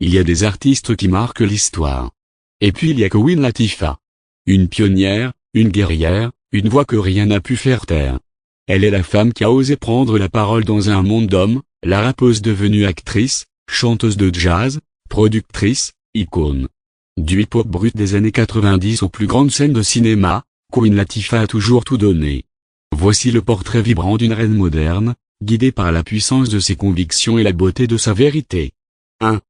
il y a des artistes qui marquent l'histoire. Et puis il y a Queen Latifah. Une pionnière, une guerrière, une voix que rien n'a pu faire taire. Elle est la femme qui a osé prendre la parole dans un monde d'hommes, la rappeuse devenue actrice, chanteuse de jazz, productrice, icône. Du hip-hop brut des années 90 aux plus grandes scènes de cinéma, Queen Latifah a toujours tout donné. Voici le portrait vibrant d'une reine moderne, guidée par la puissance de ses convictions et la beauté de sa vérité. 1.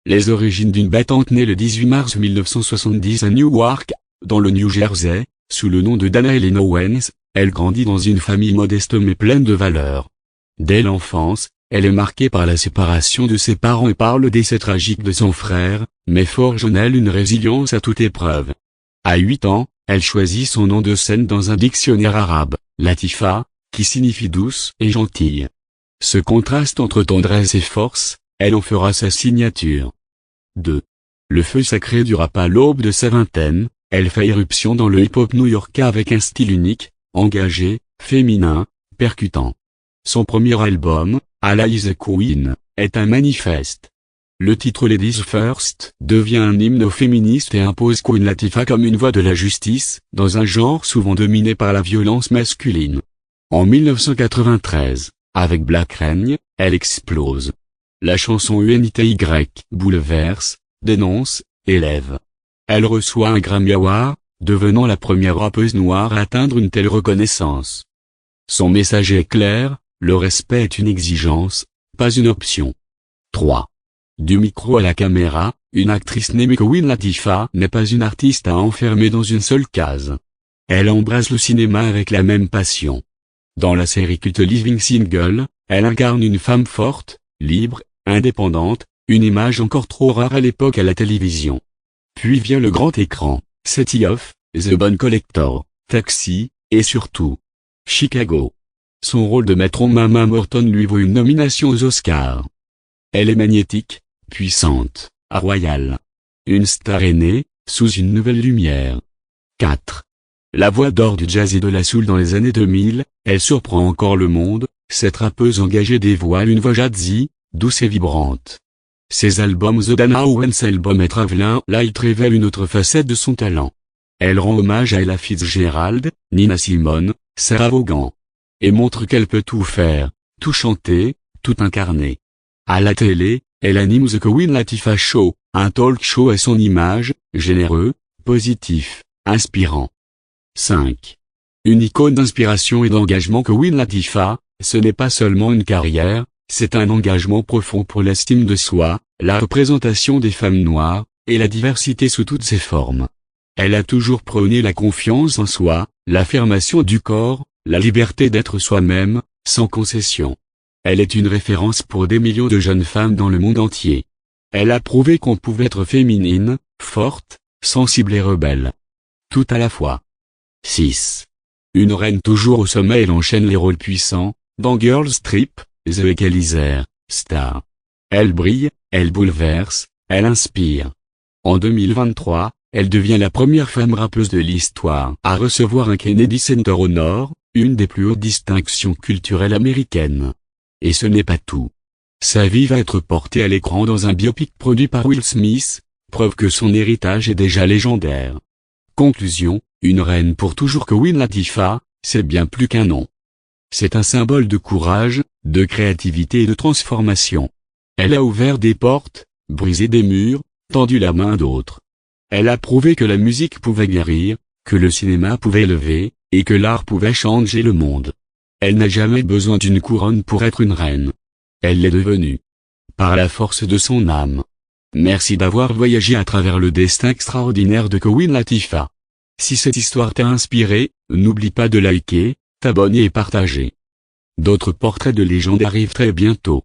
Les origines d'une battante née le 18 mars 1970 à Newark, dans le New Jersey, sous le nom de Dana Helen Owens, elle grandit dans une famille modeste mais pleine de valeurs. Dès l'enfance, elle est marquée par la séparation de ses parents et par le décès tragique de son frère, mais forge en elle une résilience à toute épreuve. À 8 ans, elle choisit son nom de scène dans un dictionnaire arabe, Latifah, qui signifie douce et gentille. Ce contraste entre tendresse et force, elle en fera sa signature. 2. Le feu sacré du rap à l'aube de sa vingtaine, elle fait irruption dans le hip-hop new-yorkais avec un style unique, engagé, féminin, percutant. Son premier album, Ally is a Queen, est un manifeste. Le titre Ladies First devient un hymne féministe et impose Queen Latifah comme une voix de la justice, dans un genre souvent dominé par la violence masculine. En 1993, avec Black Rain, elle explose. La chanson UNITY bouleverse, dénonce, élève. Elle reçoit un Grammy Award, devenant la première rappeuse noire à atteindre une telle reconnaissance. Son message est clair, le respect est une exigence, pas une option. 3. Du micro à la caméra, une actrice nommée Queen Latifah n'est pas une artiste à enfermer dans une seule case. Elle embrasse le cinéma avec la même passion. Dans la série culte Living Single, elle incarne une femme forte, libre, indépendante, une image encore trop rare à l'époque à la télévision. Puis vient le grand écran, City of, The Bone Collector, Taxi, et surtout, Chicago. Son rôle de Matron Mama Morton lui vaut une nomination aux Oscars. Elle est magnétique, puissante, royale. Une star est née, sous une nouvelle lumière. 4. La voix d'or du jazz et de la soul dans les années 2000, elle surprend encore le monde, cette rappeuse engagée dévoile une voix jazzy, douce et vibrante. Ses albums The Dana Owens Album et Travelin Light révèlent une autre facette de son talent. Elle rend hommage à Ella Fitzgerald, Nina Simone, Sarah Vaughan. Et montre qu'elle peut tout faire, tout chanter, tout incarner. À la télé, elle anime The Queen Latifah Show, un talk show à son image, généreux, positif, inspirant. 5. Une icône d'inspiration et d'engagement Queen Latifah, ce n'est pas seulement une carrière, c'est un engagement profond pour l'estime de soi, la représentation des femmes noires, et la diversité sous toutes ses formes. Elle a toujours prôné la confiance en soi, l'affirmation du corps, la liberté d'être soi-même, sans concession. Elle est une référence pour des millions de jeunes femmes dans le monde entier. Elle a prouvé qu'on pouvait être féminine, forte, sensible et rebelle. Tout à la fois. 6. Une reine toujours au sommet, elle enchaîne les rôles puissants, dans Girls Trip, The Equalizer, Star. Elle brille, elle bouleverse, elle inspire. En 2023, elle devient la première femme rappeuse de l'histoire à recevoir un Kennedy Center Honor, une des plus hautes distinctions culturelles américaines. Et ce n'est pas tout. Sa vie va être portée à l'écran dans un biopic produit par Will Smith, preuve que son héritage est déjà légendaire. Conclusion, une reine pour toujours Queen Latifah, c'est bien plus qu'un nom. C'est un symbole de courage, de créativité et de transformation. Elle a ouvert des portes, brisé des murs, tendu la main d'autres. Elle a prouvé que la musique pouvait guérir, que le cinéma pouvait élever, et que l'art pouvait changer le monde. Elle n'a jamais besoin d'une couronne pour être une reine. Elle l'est devenue. Par la force de son âme. Merci d'avoir voyagé à travers le destin extraordinaire de Queen Latifah. Si cette histoire t'a inspiré, n'oublie pas de liker, t'abonner et partager. D'autres portraits de légendes arrivent très bientôt.